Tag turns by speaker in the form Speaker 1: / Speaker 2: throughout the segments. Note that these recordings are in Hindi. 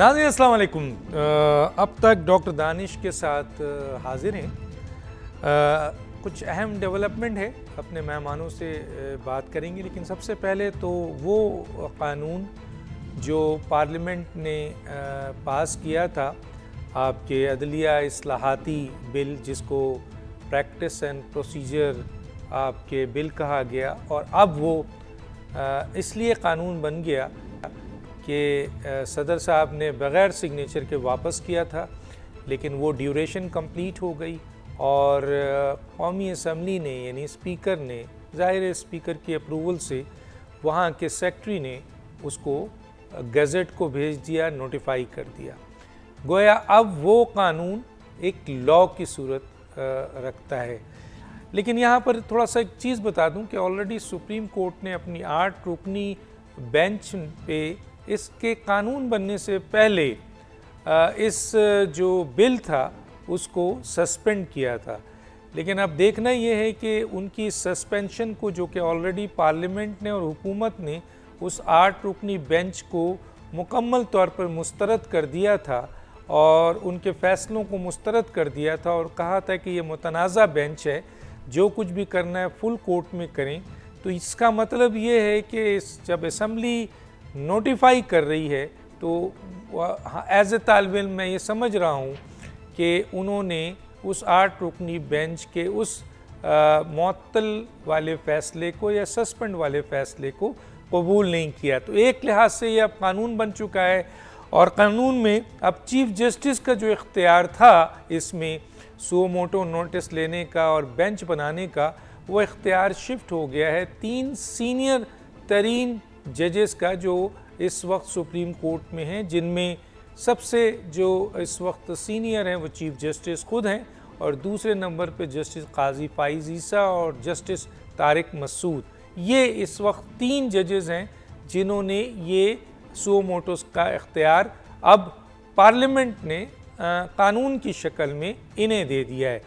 Speaker 1: नाज़रीन अस्सलाम वालेकुम। अब तक डॉक्टर दानिश के साथ हाजिर हैं। कुछ अहम डेवलपमेंट है, अपने मेहमानों से बात करेंगे, लेकिन सबसे पहले तो वो क़ानून जो पार्लियामेंट ने पास किया था, आपके अदलिया इस्लाहाती बिल, जिसको प्रैक्टिस एंड प्रोसीजर आपके बिल कहा गया, और अब वो इसलिए क़ानून बन गया कि सदर साहब ने बग़ैर सिग्नेचर के वापस किया था, लेकिन वो ड्यूरेशन कंप्लीट हो गई और कौमी असम्बली ने यानी स्पीकर ने, ज़ाहिर स्पीकर की अप्रूवल से वहाँ के सेक्रेटरी ने उसको गज़ट को भेज दिया, नोटिफाई कर दिया। गोया अब वो कानून एक लॉ की सूरत रखता है। लेकिन यहाँ पर थोड़ा सा एक चीज़ बता दूँ कि ऑलरेडी सुप्रीम कोर्ट ने अपनी 8 रुकनी बेंच पे इसके कानून बनने से पहले इस जो बिल था उसको सस्पेंड किया था। लेकिन अब देखना ये है कि उनकी सस्पेंशन को, जो कि ऑलरेडी पार्लियामेंट ने और हुकूमत ने उस 8 रुकनी बेंच को मुकम्मल तौर पर मुस्तरद कर दिया था और उनके फ़ैसलों को मुस्तरद कर दिया था और कहा था कि ये मुतनाज़ा बेंच है, जो कुछ भी करना है फुल कोर्ट में करें। तो इसका मतलब ये है कि जब असम्बली नोटिफाई कर रही है तो एज ए तालिब इल्म मैं ये समझ रहा हूँ कि उन्होंने उस 8 रुकनी बेंच के उस मुअत्तल वाले फ़ैसले को या सस्पेंड वाले फ़ैसले को कबूल नहीं किया। तो एक लिहाज से ये अब कानून बन चुका है और कानून में अब चीफ़ जस्टिस का जो इख्तियार था इसमें सुओ मोटो नोटिस लेने का और बेंच बनाने का, वो इख्तियार शिफ्ट हो गया है 3 सीनियर तरीन जजेस का जो इस वक्त सुप्रीम कोर्ट में हैं, जिनमें सबसे जो इस वक्त सीनियर हैं वो चीफ़ जस्टिस खुद हैं और दूसरे नंबर पे जस्टिस काजी फाइज़ ईसा और जस्टिस तारिक मसूद। ये इस वक्त 3 जजेस हैं जिन्होंने ये सुओ मोटोस का इख्तियार अब पार्लियामेंट ने कानून की शक्ल में इन्हें दे दिया है।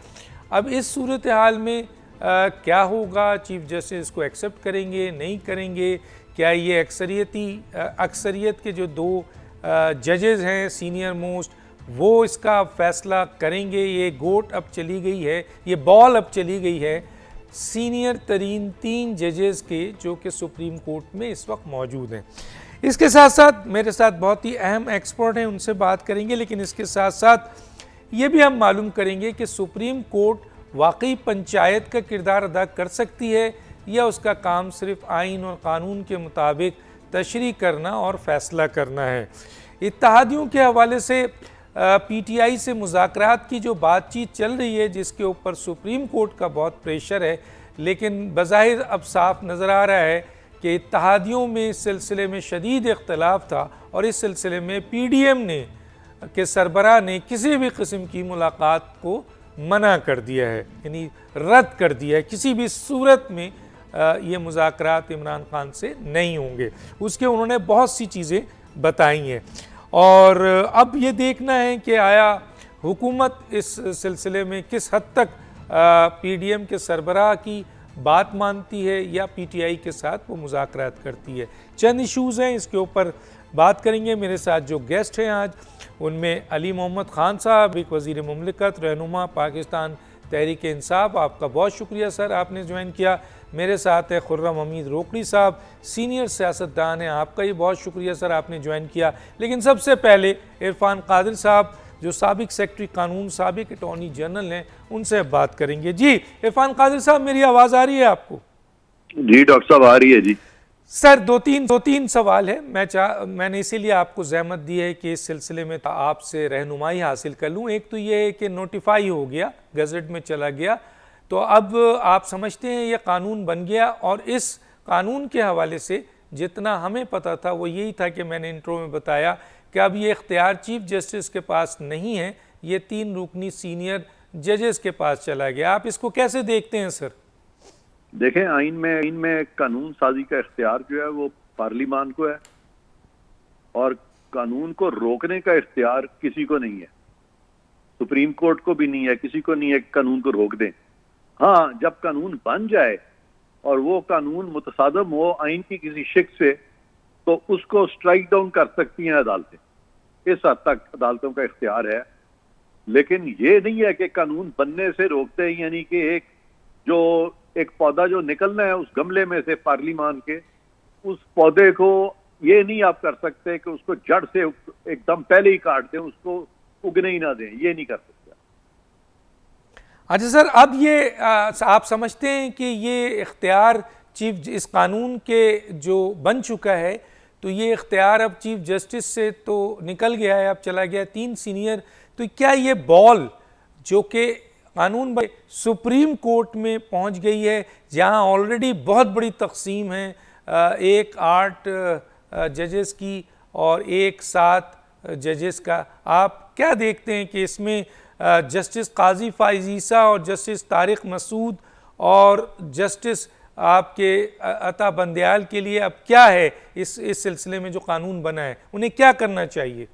Speaker 1: अब इस सूरत हाल में क्या होगा, चीफ़ जस्टिस इसको एक्सेप्ट करेंगे नहीं करेंगे, क्या ये अक्सरियत के जो 2 जजेस हैं सीनियर मोस्ट, वो इसका फ़ैसला करेंगे। ये गोट अब चली गई है, ये बॉल अब चली गई है सीनियर तरीन 3 जजेस के, जो कि सुप्रीम कोर्ट में इस वक्त मौजूद हैं। इसके साथ साथ मेरे साथ बहुत ही अहम एक्सपर्ट हैं, उनसे बात करेंगे, लेकिन इसके साथ साथ ये भी हम मालूम करेंगे कि सुप्रीम कोर्ट वाकई पंचायत का किरदार अदा कर सकती है या उसका काम सिर्फ आइन और कानून के मुताबिक तशरीह करना और फ़ैसला करना है। इत्तेहादियों के हवाले से पीटीआई से मुज़ाकरात की जो बातचीत चल रही है, जिसके ऊपर सुप्रीम कोर्ट का बहुत प्रेशर है, लेकिन बज़ाहिर अब साफ नज़र आ रहा है कि इत्तेहादियों में इस सिलसिले में शदीद इख्तलाफ था और इस सिलसिले में पीडीएम ने के सरबराह ने किसी भी किस्म की मुलाकात को मना कर दिया है, यानी रद्द कर दिया है। किसी भी सूरत में ये मुज़ाकरात इमरान खान से नहीं होंगे, उसके उन्होंने बहुत सी चीज़ें बताई हैं। और अब ये देखना है कि आया हुकूमत इस सिलसिले में किस हद तक पीडीएम के सरबराह की बात मानती है या पीटीआई के साथ वो मुज़ाकरात करती है। चंद इशूज़ हैं, इसके ऊपर बात करेंगे। मेरे साथ जो गेस्ट हैं आज, उनमें अली मोहम्मद ख़ान साहब, एक वज़ीर मुमलिकत, रहनुमा पाकिस्तान तहरीक इंसाफ, आपका बहुत शुक्रिया सर, आपने ज्वाइन किया। मेरे साथ है खुर्रम हमीद रोकड़ी साहब, सीनियर सियासतदान हैं, आपका ही बहुत शुक्रिया सर, आपने ज्वाइन किया। लेकिन सबसे पहले इरफान कादिर साहब, जो साबिक सेक्रेटरी कानून, साबिक अटॉर्नी जनरल हैं, उनसे बात करेंगे। जी इरफान कादिर साहब, मेरी आवाज़ आ रही है आपको?
Speaker 2: जी डॉक्टर साहब, आ रही है जी।
Speaker 1: सर दो तीन सवाल है, मैंने इसीलिए आपको जहमत दी है कि इस सिलसिले में आपसे रहनुमाई हासिल कर लूँ। एक तो ये है कि नोटिफाई हो गया, गज़ट में चला गया, तो अब आप समझते हैं ये कानून बन गया, और इस कानून के हवाले से जितना हमें पता था वो यही था कि मैंने इंट्रो में बताया कि अब ये इख्तियार चीफ जस्टिस के पास नहीं है, ये 3 रुकनी सीनियर जजेस के पास चला गया। आप इसको कैसे देखते हैं सर?
Speaker 2: देखें, आइन में कानून साजी का इख्तियार जो है वो पार्लिमान को है और कानून को रोकने का इख्तियार किसी को नहीं है, सुप्रीम कोर्ट को भी नहीं है, किसी को नहीं है कि कानून को रोक दें। हाँ, जब कानून बन जाए और वो कानून मुतसादम हो आइन की किसी शिक से, तो उसको स्ट्राइक डाउन कर सकती हैं अदालतें। इस हद तक अदालतों का इख्तियार है। लेकिन ये नहीं है कि कानून बनने से रोकते हैं, यानी कि एक पौधा जो निकलना है उस गमले में से पार्लिमान के, उस पौधे को ये नहीं आप कर सकते कि उसको जड़ से एकदम पहले ही काट दें, उसको उगने ही ना दें, ये नहीं कर सकते।
Speaker 1: अच्छा सर, अब ये आप समझते हैं कि ये इख्तियार चीफ इस कानून के जो बन चुका है, तो ये इख्तियार अब चीफ जस्टिस से तो निकल गया है, अब चला गया 3 सीनियर, तो क्या ये बॉल जो कि कानून सुप्रीम कोर्ट में पहुंच गई है, जहां ऑलरेडी बहुत बड़ी तकसीम है, एक 8 जजेस की और एक 7 जजेस का, आप क्या देखते हैं कि इसमें जस्टिस काजी फ़ाइज़ ईसा और जस्टिस तारिक मसूद और जस्टिस आपके अता बंदयाल के लिए अब क्या है इस सिलसिले में जो कानून बना है, उन्हें क्या करना चाहिए?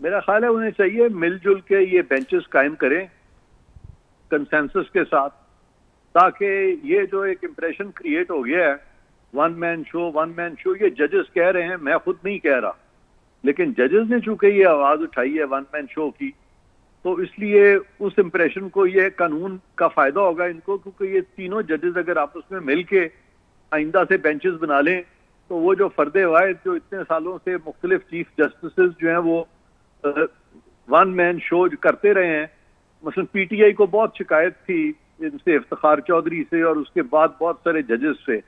Speaker 2: मेरा ख्याल है उन्हें चाहिए मिलजुल के ये बेंचेस कायम करें कंसेंसस के साथ, ताकि ये जो एक इम्प्रेशन क्रिएट हो गया है वन मैन शो, ये जजेस कह रहे हैं, मैं खुद नहीं कह रहा, लेकिन जजेस ने चूंकि ये आवाज उठाई है वन मैन शो की, तो इसलिए उस इम्प्रेशन को, ये कानून का फायदा होगा इनको, क्योंकि ये तीनों जजेस अगर आपस में मिल के आइंदा से बेंचेस बना लें, तो वो जो फर्दे वाहिद जो इतने सालों से मुख्तलिफ चीफ जस्टिस जो हैं वो वन मैन शो करते रहे हैं, मसलन पीटीआई को बहुत शिकायत थी इनसे, इफ्तिखार चौधरी से और उसके बाद बहुत सारे जजेस से,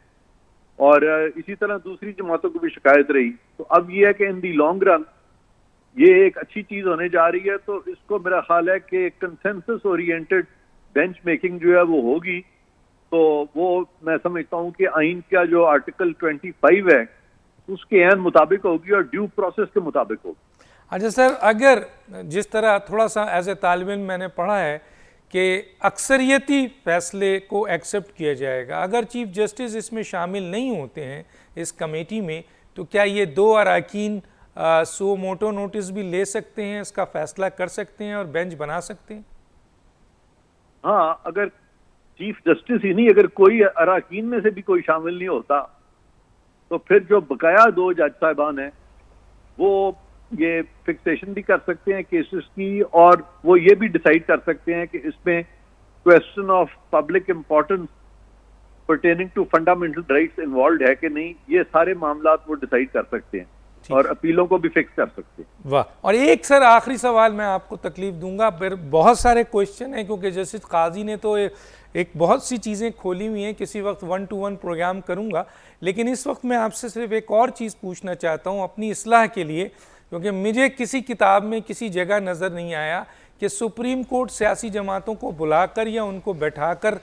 Speaker 2: और इसी तरह दूसरी जमातों को भी शिकायत रही। तो अब ये है कि इन दी लॉन्ग रन ये एक अच्छी चीज होने जा रही है, तो इसको मेरा ख्याल है कि कंसेंसस ओरिएंटेड बेंच मेकिंग जो है वो होगी, तो वो मैं समझता हूँ कि आइन का जो आर्टिकल 25 है उसके एन मुताबिक होगी और ड्यू प्रोसेस के मुताबिक होगी।
Speaker 1: अच्छा सर, अगर जिस तरह थोड़ा सा एज ए तालिब इल्म मैंने पढ़ा है कि अक्सरियती फैसले को एक्सेप्ट किया जाएगा, अगर चीफ जस्टिस इसमें शामिल नहीं होते हैं इस कमेटी में, तो क्या ये 2 अरकान सो मोटो नोटिस भी ले सकते हैं, इसका फैसला कर सकते हैं और बेंच बना सकते हैं?
Speaker 2: हाँ, अगर चीफ जस्टिस ही नहीं, अगर कोई अरकान में से भी कोई शामिल नहीं होता, तो फिर जो बकाया 2 जज साहिबान हैं वो ये फिक्सेशन भी कर सकते हैं केसेस की, और वो ये भी डिसाइड कर सकते हैं कि इसमें question of public importance pertaining to fundamental rights involve है कि नहीं, ये सारे मामला वो डिसाइड कर सकते हैं और अपीलों को भी फिक्स कर सकते हैं।
Speaker 1: वाह। और एक सर आखिरी सवाल मैं आपको तकलीफ दूंगा, फिर बहुत सारे क्वेश्चन हैं क्योंकि जस्टिस काजी ने तो एक बहुत सी चीज़ें खोली हुई हैं, किसी वक्त 1-to-1 प्रोग्राम करूंगा, लेकिन इस वक्त मैं आपसे सिर्फ एक और चीज़ पूछना चाहता हूं अपनी इस्लाह के लिए, क्योंकि मुझे किसी किताब में किसी जगह नज़र नहीं आया कि सुप्रीम कोर्ट सियासी जमातों को बुलाकर या उनको बैठाकर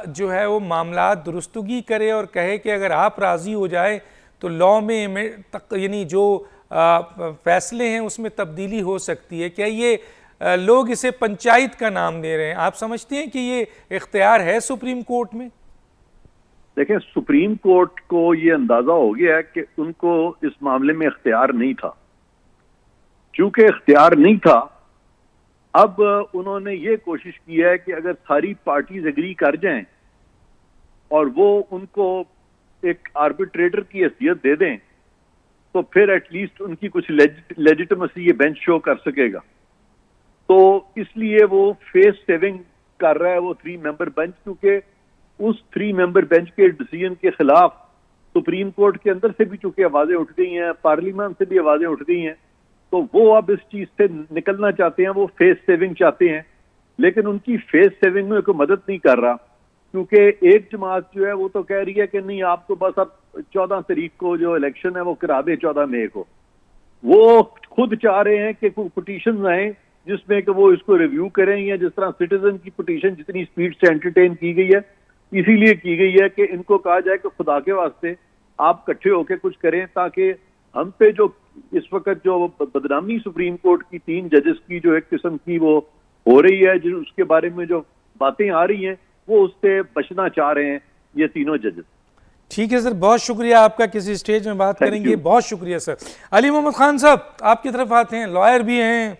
Speaker 1: जो है वो मामला दुरुस्तगी करे और कहे कि अगर आप राज़ी हो जाए तो लॉ में यानी जो फैसले हैं उसमें तब्दीली हो सकती है। क्या ये लोग इसे पंचायत का नाम दे रहे हैं? आप समझते हैं कि ये इख्तियार है सुप्रीम कोर्ट में?
Speaker 2: देखें, सुप्रीम कोर्ट को ये अंदाजा हो गया है कि उनको इस मामले में इख्तियार नहीं था। चूंकि इख्तियार नहीं था, अब उन्होंने ये कोशिश की है कि अगर सारी पार्टीज एग्री कर जाएं और वो उनको एक आर्बिट्रेटर की हैसियत दे दें, तो फिर एटलीस्ट उनकी कुछ लेजिटिमेसी ये बेंच शो कर सकेगा। तो इसलिए वो फेस सेविंग कर रहा है वो 3 मेंबर बेंच, क्योंकि उस 3 मेंबर बेंच के डिसीजन के खिलाफ सुप्रीम कोर्ट के अंदर से भी चूंकि आवाजें उठ गई हैं, पार्लियामेंट से भी आवाजें उठ गई हैं, तो वो अब इस चीज से निकलना चाहते हैं, वो फेस सेविंग चाहते हैं। लेकिन उनकी फेस सेविंग में कोई मदद नहीं कर रहा, क्योंकि एक जमात जो है वो तो कह रही है कि नहीं, आप तो बस अब 14 तारीख को जो इलेक्शन है वो करा दे, 14 मई को। वो खुद चाह रहे हैं कि कोई पिटीशन आए जिसमें कि वो इसको रिव्यू करें, या जिस तरह सिटीजन की पिटीशन जितनी स्पीड से एंटरटेन की गई है, इसीलिए की गई है कि इनको कहा जाए कि खुदा के वास्ते आप इकट्ठे होकर कुछ करें, ताकि हम पे जो इस वक्त जो बदनामी सुप्रीम कोर्ट की 3 जजेस की जो एक किस्म की वो हो रही है, जो उसके बारे में जो बातें आ रही हैं, वो उससे बचना चाह रहे हैं ये तीनों जजेस।
Speaker 1: ठीक है सर, बहुत शुक्रिया आपका, किसी स्टेज में बात करेंगे। बहुत शुक्रिया सर। अली मोहम्मद खान साहब, आपकी तरफ आते हैं। लॉयर भी हैं,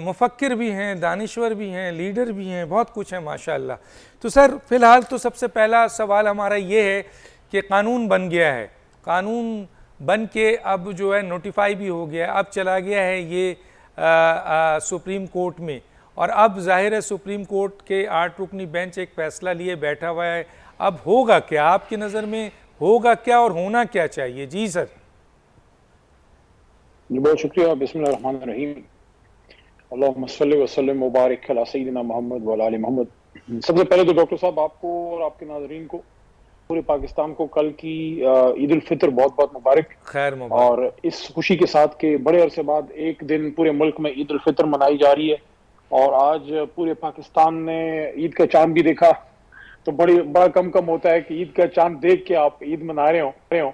Speaker 1: मुफक्किर भी हैं, दानिश्वर भी हैं, लीडर भी हैं, बहुत कुछ है माशाअल्लाह। तो सर फिलहाल तो सबसे पहला सवाल हमारा ये है कि कानून बन गया है, कानून बन के अब जो है नोटिफाई भी हो गया, अब चला गया है ये सुप्रीम कोर्ट में, और अब जाहिर है सुप्रीम कोर्ट के 8 रुकनी बेंच एक फ़ैसला लिए बैठा हुआ है। अब होगा क्या आपकी नज़र में, होगा क्या और होना क्या चाहिए? जी सर।
Speaker 3: जी बहुत शुक्रिया। बिस्मिल्लाहिर्रहमानिर्रहीम। अल्लाहुम्मा सल्लि व सल्लिम व बारिक अला सय्यिदिना मोहम्मद व अला आलि मोहम्मद। सबसे पहले तो डॉक्टर साहब आपको और आपके नाज़रीन को, पूरे पाकिस्तान को कल की ईद उल फितर बहुत बहुत मुबारक।
Speaker 1: खैर मुबारक।
Speaker 3: और इस खुशी के साथ कि बड़े अरसे बाद एक दिन पूरे मुल्क में ईद उल फितर मनाई जा रही है, और आज पूरे पाकिस्तान ने ईद का चांद भी देखा। तो बड़ा कम होता है कि ईद का चांद देख के आप ईद मना रहे हो।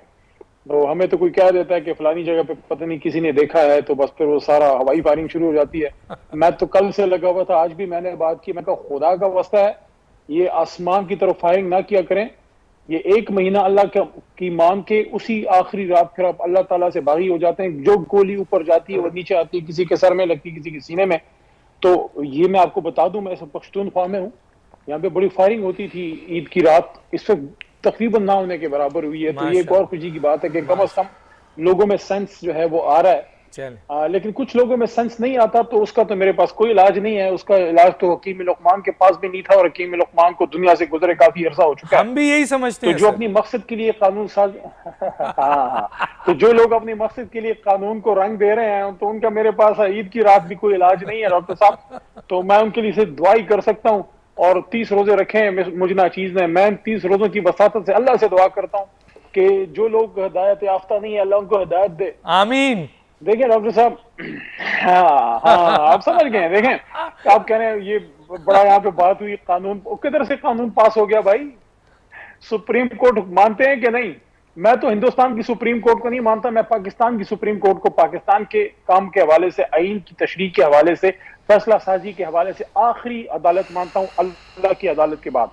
Speaker 3: तो हमें तो कोई कह देता है कि फलानी जगह पे पता नहीं किसी ने देखा है, तो बस फिर वो सारा हवाई फायरिंग शुरू हो जाती है। मैं तो कल से लगा हुआ था, आज भी मैंने बात की, मैं कहा खुदा का वास्ता है ये आसमान की तरफ फायरिंग ना किया करें। ये एक महीना अल्लाह की मांग के उसी आखिरी रात फिर आप अल्लाह ताला से बागी हो जाते हैं। जो गोली ऊपर जाती है वो नीचे आती है, किसी के सर में लगती है, किसी के सीने में। तो ये मैं आपको बता दूं, मैं सब पख्तूनख्वा में हूँ, यहाँ पे बड़ी फायरिंग होती थी ईद की रात, इस वक्त तकरीबन ना होने के बराबर हुई है। तो ये एक और खुशी की बात है कि कम अज कम लोगों में सेंस जो है वो आ रहा है। लेकिन कुछ लोगों में सेंस नहीं आता, तो उसका तो मेरे पास कोई इलाज नहीं है। उसका इलाज तो हकीम लुकमान के पास भी नहीं था, और हकीम लुकमान को दुनिया से गुजरे काफी अरसा हो चुका है।
Speaker 1: हम भी यही समझते हैं।
Speaker 3: तो जो अपनी मकसद के लिए कानून साज हाँ, तो जो लोग अपनी मकसद के लिए कानून को रंग दे रहे हैं, तो उनका मेरे पास ईद की रात भी कोई इलाज नहीं है डॉक्टर साहब। तो मैं उनके लिए सिर्फ दुआ ही कर सकता हूँ। और 30 रोजे रखे हैं मुझ नाचीज ने। मैं 30 रोजों की वसातत से अल्लाह से दुआ करता हूँ कि जो लोग हिदायत याफ्ता नहीं है, अल्लाह उनको हिदायत दे।
Speaker 1: आमीन।
Speaker 3: देखिए डॉक्टर साहब, हाँ आप समझ गए। देखें, आप कह रहे हैं ये बड़ा यहाँ पे बात हुई, कानून किधर से कानून पास हो गया भाई? सुप्रीम कोर्ट मानते हैं कि नहीं? मैं तो हिंदुस्तान की सुप्रीम कोर्ट को नहीं मानता, मैं पाकिस्तान की सुप्रीम कोर्ट को पाकिस्तान के काम के हवाले से, आईन की तशरीह के हवाले से, फैसला साजी के हवाले से आखिरी अदालत मानता हूं अल्लाह की अदालत के बाद।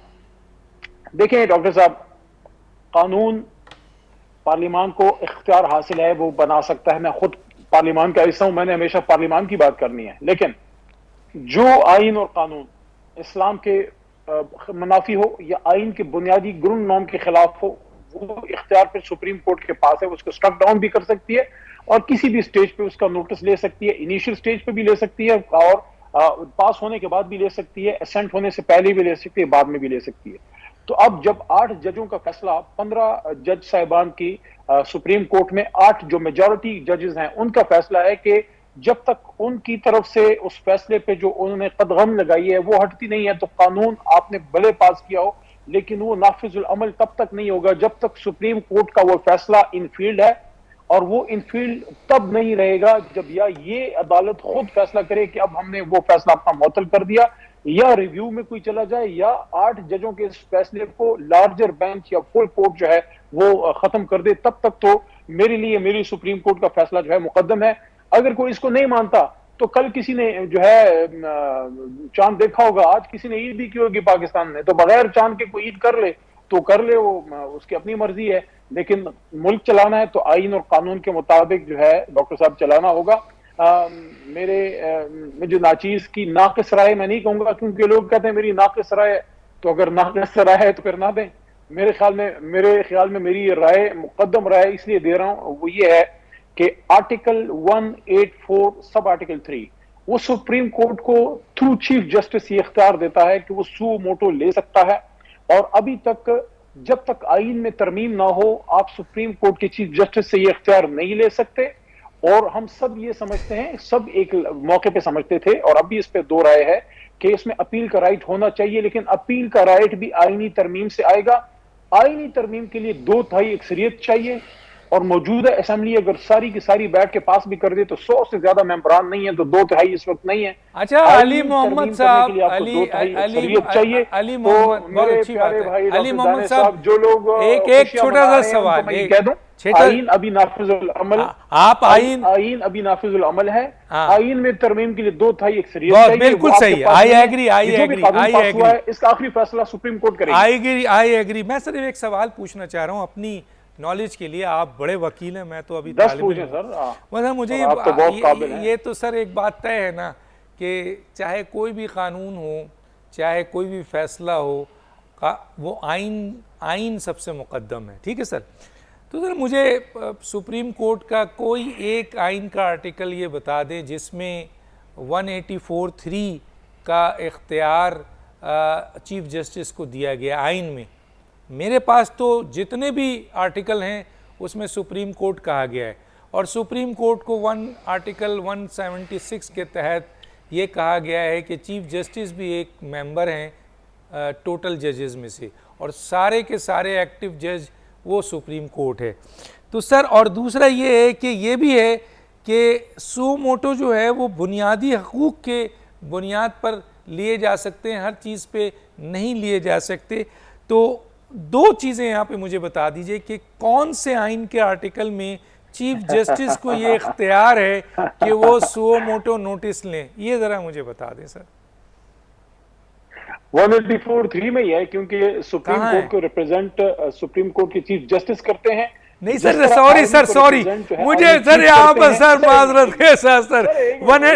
Speaker 3: देखें डॉक्टर साहब, कानून पार्लियामान को इख्तियार हासिल है, वो बना सकता है। मैं खुद पार्लियामान का हिस्सा हूं, मैंने हमेशा पार्लियामान की बात करनी है। लेकिन जो आइन और कानून इस्लाम के मुनाफी हो या आइन के बुनियादी ग्रुन नॉर्म के खिलाफ हो, वो इख्तियार फिर सुप्रीम कोर्ट के पास है। उसको स्ट्रक डाउन भी कर सकती है, और किसी भी स्टेज पे उसका नोटिस ले सकती है। इनिशियल स्टेज पे भी ले सकती है, और पास होने के बाद भी ले सकती है, असेंट होने से पहले भी ले सकती है, बाद में भी ले सकती है। तो अब जब 8 जजों का फैसला, 15 जज साहिबान की सुप्रीम कोर्ट में, 8 जो मेजॉरिटी जजेस हैं उनका फैसला है कि जब तक उनकी तरफ से उस फैसले पे जो उन्होंने कदगम लगाई है वो हटती नहीं है, तो कानून आपने भले पास किया हो, लेकिन वो नाफिजुल अमल तब तक नहीं होगा जब तक सुप्रीम कोर्ट का वो फैसला इनफील्ड है। और वो इनफील्ड तब नहीं रहेगा जब या ये अदालत खुद फैसला करे कि अब हमने वो फैसला अपना मुअत्तल कर दिया, या रिव्यू में कोई चला जाए, या 8 जजों के इस फैसले को लार्जर बेंच या फुल कोर्ट जो है वो खत्म कर दे। तब तक तो मेरे लिए मेरी सुप्रीम कोर्ट का फैसला जो है मुकद्दम है। अगर कोई इसको नहीं मानता, तो कल किसी ने जो है चांद देखा होगा, आज किसी ने ईद भी की होगी पाकिस्तान में, तो बगैर चांद के कोई ईद कर ले तो कर ले, वो उसकी अपनी मर्जी है। लेकिन मुल्क चलाना है तो आइन और कानून के मुताबिक जो है डॉक्टर साहब चलाना होगा। मुझे नाचीज की नाकिस राय मैं नहीं कहूंगा, क्योंकि लोग कहते हैं मेरी नाकिस राय, तो अगर नाकिस राय है तो फिर ना दें। मेरे ख्याल में मेरी राय मुकद्दम राय इसलिए दे रहा हूं, वो ये है कि आर्टिकल 184 सब आर्टिकल 3 वो सुप्रीम कोर्ट को थ्रू चीफ जस्टिस ये इख्तियार देता है कि वो सू मोटो ले सकता है। और अभी तक जब तक आइन में तरमीम ना हो, आप सुप्रीम कोर्ट के चीफ जस्टिस से ये इख्तियार नहीं ले सकते। और हम सब ये समझते हैं, सब एक मौके पे समझते थे, और अभी इस पे दो राय है कि इसमें अपील का राइट होना चाहिए, लेकिन अपील का राइट भी आईनी तरमीम से आएगा। आईनी तरमीम के लिए 2/3 अक्सरियत चाहिए, और मौजूदा असेंबली अगर सारी की सारी बैठ के पास भी कर दे तो 100 से ज्यादा मेंबरान नहीं है, तो 2/3 इस वक्त नहीं है।
Speaker 1: अच्छा, अली मोहम्मद साहब,
Speaker 3: चाहिए।
Speaker 1: अली मोहम्मद, बहुत अच्छी बात है। अली मोहम्मद साहब,
Speaker 3: जो लोग
Speaker 1: एक छोटा सा सवाल
Speaker 3: कह दूं, आइन अभी नाफिजुल अमल,
Speaker 1: आप आइन
Speaker 3: अभी नाफिजुल अमल है। आइन में तरमीम के लिए 2/3 अक्सरियत चाहिए।
Speaker 1: बिल्कुल सही, आई एग्री।
Speaker 3: इसका आखिरी फैसला सुप्रीम कोर्ट करेगी।
Speaker 1: I agree. मैं सिर्फ एक सवाल पूछना चाह रहा हूँ अपनी नॉलेज के लिए, आप बड़े वकील हैं, मैं तो अभी मतलब मुझे ये तो सर एक बात तय है ना कि चाहे कोई भी कानून हो, चाहे कोई भी फैसला हो, वो आइन सबसे मुकद्दम है, ठीक है सर। तो सर मुझे सुप्रीम कोर्ट का कोई एक आइन का आर्टिकल ये बता दें जिसमें 184(3) का इख्तियार चीफ जस्टिस को दिया गया आइन में। मेरे पास तो जितने भी आर्टिकल हैं उसमें सुप्रीम कोर्ट कहा गया है, और सुप्रीम कोर्ट को आर्टिकल 176 के तहत ये कहा गया है कि चीफ जस्टिस भी एक मेंबर हैं टोटल जजेस में से, और सारे के सारे एक्टिव जज वो सुप्रीम कोर्ट है। तो सर, और दूसरा ये है कि ये भी है कि सो मोटो जो है वो बुनियादी हकूक़ के बुनियाद पर लिए जा सकते हैं, हर चीज़ पे नहीं लिए जा सकते। तो दो चीज़ें यहाँ पे मुझे बता दीजिए कि कौन से आइन के आर्टिकल में चीफ जस्टिस को ये इख्तियार है कि वो सो मोटो नोटिस लें, ये ज़रा मुझे बता दें सर।
Speaker 3: 184(3) में ही है, क्योंकि सुप्रीम कोर्ट को रिप्रेजेंट सुप्रीम कोर्ट के चीफ जस्टिस करते हैं।
Speaker 1: नहीं सर, सॉरी मुझे सर यहाँ पर सर माजरत के साथ सर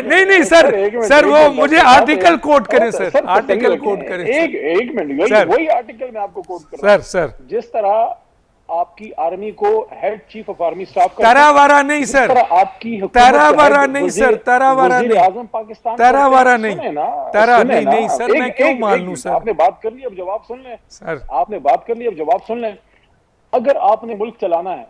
Speaker 1: नहीं सर वो मुझे आर्टिकल कोट करें सर, आर्टिकल कोट करें।
Speaker 3: एक मिनट, वही आर्टिकल मैं आपको कोट कर रहा हूं
Speaker 1: सर।
Speaker 3: जिस तरह आपकी आर्मी को head chief of army staff का
Speaker 1: तरावारा नहीं सर,
Speaker 3: आपकी
Speaker 1: तरावारा नहीं सर, तरावारा नहीं,
Speaker 3: आजम पाकिस्तान
Speaker 1: तरावारा नहीं, नहीं सर, मैं क्यों मान लूं सर।
Speaker 3: आपने बात कर ली, अब जवाब सुन लें
Speaker 1: सर।
Speaker 3: आपने बात कर ली, अब जवाब सुन लें। अगर आपने मुल्क चलाना है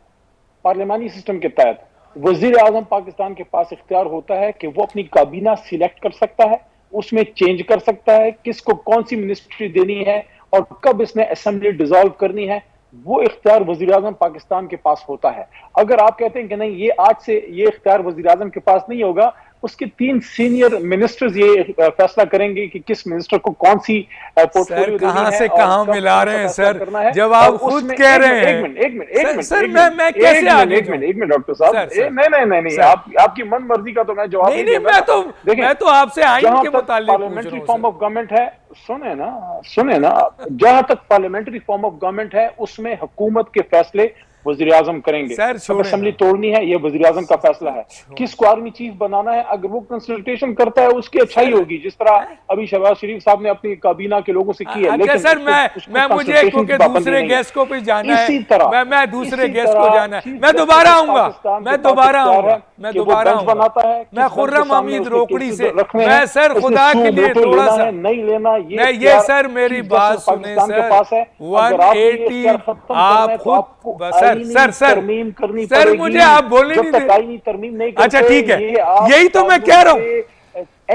Speaker 3: पार्लियामानी सिस्टम के तहत, वजीर आजम पाकिस्तान के पास इख्तियार होता है कि वो अपनी काबीना सिलेक्ट कर सकता है, उसमें चेंज कर सकता है, किसको कौन सी मिनिस्ट्री देनी है और कब इसने असेंबली डिसॉल्व करनी है, वो इख्तियार वजीर आजम पाकिस्तान के पास होता है। अगर आप कहते हैं कि नहीं, ये आज से ये इख्तियार वजीर आजम के पास नहीं होगा, उसके 3 सीनियर मिनिस्टर्स ये फैसला करेंगे कि किस मिनिस्टर को कौन सी पोर्टफोलियो देनी है।
Speaker 1: कहां से कहां मिला रहे हैं सर, जब आप खुद कह रहे हैं।
Speaker 3: एक मिनट
Speaker 1: सर, मैं कैसे आगे
Speaker 3: एक मिनट डॉक्टर साहब, नहीं आपकी मन मर्जी का तो मैं जवाब नहीं,
Speaker 1: मैं तो आपसे आइन के मुताल्लिक
Speaker 3: पार्लियामेंट्री फॉर्म ऑफ गवर्नमेंट है, सुने ना, जहां तक पार्लियामेंट्री फॉर्म ऑफ गवर्नमेंट है उसमें हुकूमत के फैसले वजीर आजम करेंगे। असेंबली तोड़नी है, ये वजीर आजम का फैसला है। किसको आर्मी चीफ बनाना है, अगर वो कंसल्टेशन करता है उसकी अच्छाई होगी, जिस तरह अभी शहबाज शरीफ साहब ने अपनी काबीना के लोगों से की है।
Speaker 1: लेकिन सर मैं मुझे क्योंकि दूसरे गेस्ट को भी जाना है,
Speaker 3: इसी तरह
Speaker 1: मैं दूसरे गेस्ट को जाना है, मैं दोबारा आऊंगा, मैं दोबारा
Speaker 3: बनाता है।
Speaker 1: मैं खुर्रम हमीद रोकड़ी से, मैं सर खुदा के लिए थोड़ा सा
Speaker 3: नहीं लेना,
Speaker 1: ये सर मेरी बात सुने सर, 180 आप खुद सर मुझे आप बोलने नहीं दे।
Speaker 3: तरमीम नहीं,
Speaker 1: अच्छा ठीक है, यही तो मैं कह रहा हूँ,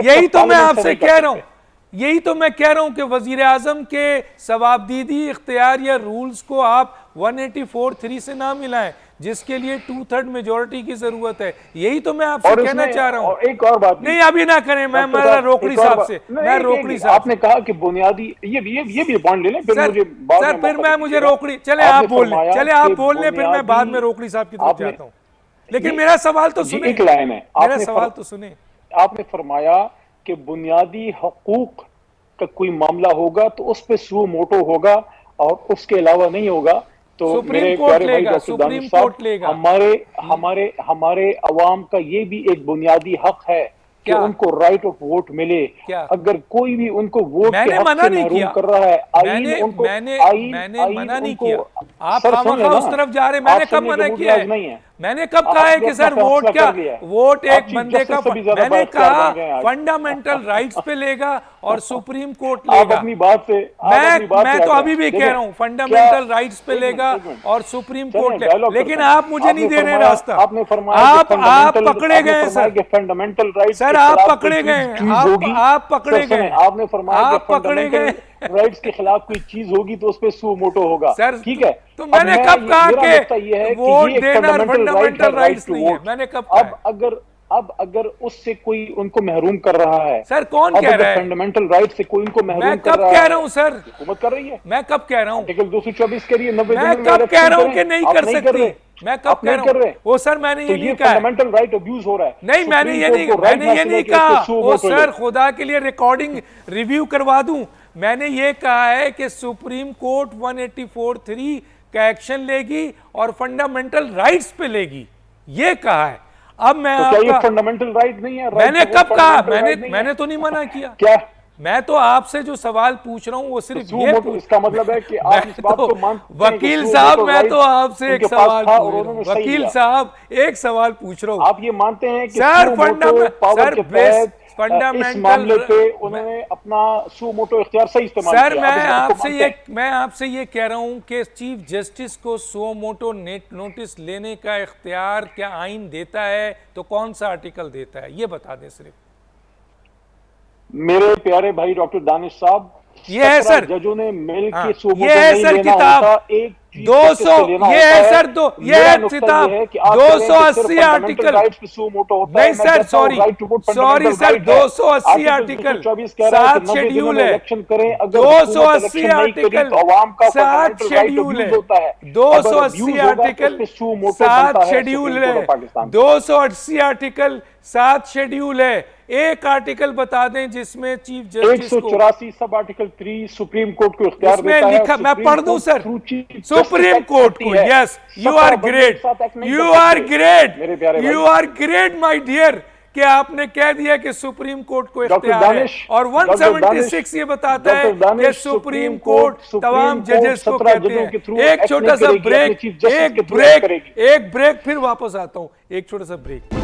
Speaker 1: यही तो मैं आपसे कह रहा हूँ, यही तो मैं कह रहा हूं कि वजीर आजम के सवाबदीदी इख्तियार या रूल्स को आप 184(3) से ना मिलाएं, जिसके लिए 2/3 मेजोरिटी की जरूरत है। यही तो मैं आपसे कहना चाह रहा हूँ।
Speaker 3: एक और बात
Speaker 1: नहीं, अभी ना करें, मैं रोकड़ी साहब से, मैं रोकड़ी साहब,
Speaker 3: आपने कहा कि बुनियादी ये भी पॉइंट ले लें, फिर मुझे
Speaker 1: सर फिर मैं मुझे रोकड़ी, चले आप बोल लें, फिर मैं बाद में रोकड़ी साहब की तरफ जाता हूँ। लेकिन मेरा सवाल तो सुने,
Speaker 3: एक लाइन है,
Speaker 1: मेरा सवाल तो सुने।
Speaker 3: आपने फरमाया कि बुनियादी हकूक का कोई मामला होगा तो उस पर सू मोटो होगा और उसके अलावा नहीं होगा। तो
Speaker 1: सुप्रीम कोर्ट लेगा, सुप्रीम कोर्ट लेगा।
Speaker 3: हमारे अवाम का ये भी एक बुनियादी हक है कि उनको राइट ऑफ वोट मिले। अगर कोई भी उनको वोट के हक से महरूम कर रहा है,
Speaker 1: मैंने मना नहीं किया। आप खामखा उस तरफ जा रहे, मैंने कब मना किया है? मैंने कब कहा है कि सर वोट क्या, वोट एक बंदे का, मैंने कहा फंडामेंटल राइट्स पे लेगा और सुप्रीम कोर्ट लेगा। मैं तो अभी भी कह रहा हूँ फंडामेंटल राइट्स पे लेगा और सुप्रीम कोर्ट लेगा, लेकिन आप मुझे नहीं दे रहे रास्ता। आप पकड़े गए सर,
Speaker 3: फंडामेंटल राइट्स,
Speaker 1: सर आप पकड़े गए, आप पकड़े गए,
Speaker 3: आपने फरमाया पकड़े गए राइट्स के खिलाफ कोई चीज होगी तो उस पर सू मोटो होगा।
Speaker 1: सर
Speaker 3: ठीक है,
Speaker 1: तो मैंने कब कहा कि वोट देना फंडामेंटल राइट्स नहीं है? मैंने कब कहा?
Speaker 3: अब अगर उससे कोई उनको महरूम कर रहा है,
Speaker 1: सर कौन कह रहा है
Speaker 3: फंडामेंटल राइट से कोई उनको महरूम
Speaker 1: कर रहा है? मैं कब कह रहा हूं सर,
Speaker 3: हुकूमत कर रही है।
Speaker 1: मैं कब कह रहा हूं
Speaker 3: आर्टिकल 224 के लिए 90
Speaker 1: मैं कब कह रहा हूं कि नहीं कर सकती? मैं कब कह रहा हूं? वो सर मैंने ये नहीं कहा
Speaker 3: फंडामेंटल राइट अब्यूज हो रहा है।
Speaker 1: नहीं, मैंने ये नहीं कहा। वो सर खुदा के लिए रिकॉर्डिंग रिव्यू करवा दूं, मैंने ये कहा है कि सुप्रीम कोर्ट 184(3) का एक्शन लेगी और फंडामेंटल राइट्स पे लेगी, ये कहा है। अब मैं
Speaker 3: तो क्या ये फंडामेंटल राइट नहीं है?
Speaker 1: मैंने कब कहा? मैंने तो नहीं मना किया।
Speaker 3: क्या
Speaker 1: मैं तो आपसे जो सवाल पूछ रहा हूँ वो सिर्फ ये
Speaker 3: इसका मतलब है कि आप इस बात को मानते हैं कि
Speaker 1: वकील साहब, मैं तो आपसे एक सवाल पूछ रहा हूँ,
Speaker 3: सही
Speaker 1: वकील
Speaker 3: लिया।
Speaker 1: साहब एक सवाल पूछ रहा हूँ।
Speaker 3: आप ये मानते हैं कि
Speaker 1: सर
Speaker 3: पावर के तहत इस
Speaker 1: फंडामेंटल
Speaker 3: मामले पे उन्होंने अपना सुमोटो इख्तियार सही इस्तेमाल
Speaker 1: सर
Speaker 3: किया?
Speaker 1: मैं आपसे ये कह रहा हूँ कि चीफ जस्टिस को सुमोटो नोटिस लेने का इख्तियार क्या आइन देता है, तो कौन सा आर्टिकल देता है, ये बता दें सिर्फ।
Speaker 3: मेरे प्यारे भाई डॉक्टर दानिश साहब,
Speaker 1: ये है सर,
Speaker 3: जजों ने मिल
Speaker 1: हाँ,
Speaker 3: के
Speaker 1: ये है सर किताब 200, ये है सर ये है किताब 280 आर्टिकल, नहीं sir sorry sir 280 article 7 schedule है, 280 आर्टिकल 7 शेड्यूल है, 280 आर्टिकल 7 शेड्यूल है, 280 आर्टिकल 7 शेड्यूल है। एक आर्टिकल बता दें जिसमें चीफ जस्टिस को
Speaker 3: 184 सब आर्टिकल 3 सुप्रीम कोर्ट को इख्तियार देता है,
Speaker 1: लिखा, मैं पढ़ दूं सर, सुप्रीम कोर्ट को। Yes, you are great, you are great, you are great my dear, कि आपने कह दिया कि सुप्रीम कोर्ट को इख्तियार है, और 176 ये बताता है कि सुप्रीम कोर्ट तमाम जजेस को कहते हैं। एक छोटा सा ब्रेक, एक ब्रेक, फिर वापस आता हूं, एक छोटा सा ब्रेक।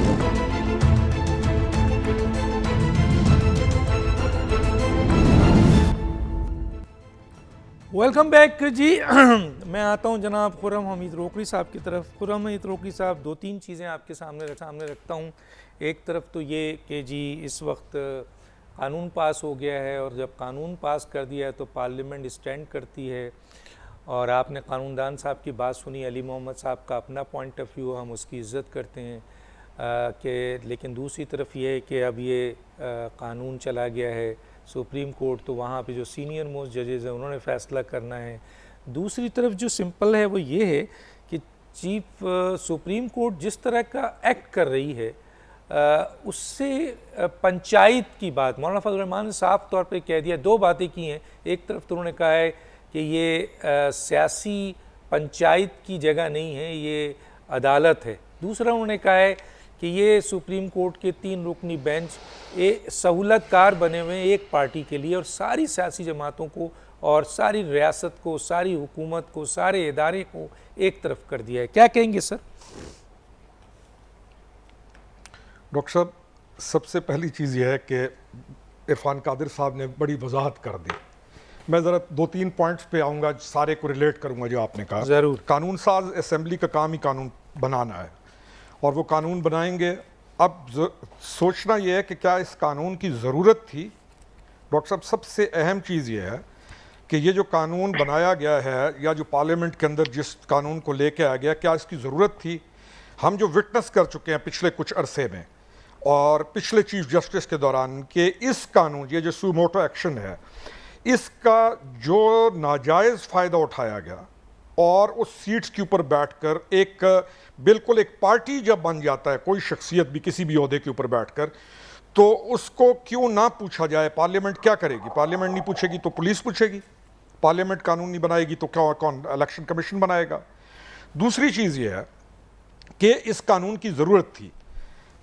Speaker 1: वेलकम बैक जी। मैं आता हूं जनाब खुर्रम हमीद रोकड़ी साहब की तरफ। खुर्रम हमीद रोकड़ी साहब, दो तीन चीज़ें आपके सामने रखता हूं। एक तरफ तो ये कि जी इस वक्त कानून पास हो गया है, और जब कानून पास कर दिया है तो पार्लियामेंट स्टैंड करती है, और आपने कानूनदान साहब की बात सुनी, अली मोहम्मद साहब का अपना पॉइंट ऑफ व्यू, हम उसकी इज़्ज़त करते हैं कि, लेकिन दूसरी तरफ ये है कि अब ये कानून चला गया है सुप्रीम कोर्ट, तो वहाँ पे जो सीनियर मोस्ट जजेज़ हैं उन्होंने फ़ैसला करना है। दूसरी तरफ जो सिंपल है वो ये है कि सुप्रीम कोर्ट जिस तरह का एक्ट कर रही है उससे पंचायत की बात, मौलाना फजल रहमान ने साफ तौर पे कह दिया, दो बातें की हैं। एक तरफ तो उन्होंने कहा है कि ये सियासी पंचायत की जगह नहीं है, ये अदालत है। दूसरा उन्होंने कहा है कि ये सुप्रीम कोर्ट के 3 रुकनी बेंच सहूलतकार बने हुए हैं एक पार्टी के लिए, और सारी सियासी जमातों को और सारी रियासत को, सारी हुकूमत को, सारे इदारे को एक तरफ कर दिया है। क्या कहेंगे सर?
Speaker 4: डॉक्टर साहब, सबसे पहली चीज़ यह है कि इरफान कादिर साहब ने बड़ी वजाहत कर दी। मैं ज़रा 2-3 पॉइंट्स पे आऊँगा, सारे को रिलेट करूँगा जो आपने कहा।
Speaker 1: ज़रूर।
Speaker 4: कानून साज असेंबली का काम ही कानून बनाना है, और वो कानून बनाएंगे। अब सोचना यह है कि क्या इस कानून की ज़रूरत थी। डॉक्टर साहब, सबसे अहम चीज़ ये है कि ये जो कानून बनाया गया है, या जो पार्लियामेंट के अंदर जिस कानून को लेके आ गया, क्या इसकी ज़रूरत थी? हम जो विटनेस कर चुके हैं पिछले कुछ अरसे में और पिछले चीफ जस्टिस के दौरान, कि इस कानून, ये जो सुमोटो एक्शन है, इसका जो नाजायज़ फ़ायदा उठाया गया, और उस सीट्स के ऊपर बैठकर बिल्कुल एक पार्टी जब बन जाता है कोई शख्सियत भी किसी भी ओहदे के ऊपर बैठकर, तो उसको क्यों ना पूछा जाए पार्लियामेंट क्या करेगी? पार्लियामेंट नहीं पूछेगी तो पुलिस पूछेगी, पार्लियामेंट कानून नहीं बनाएगी तो कौन इलेक्शन कमीशन बनाएगा? दूसरी चीज़ ये है कि इस कानून की ज़रूरत थी।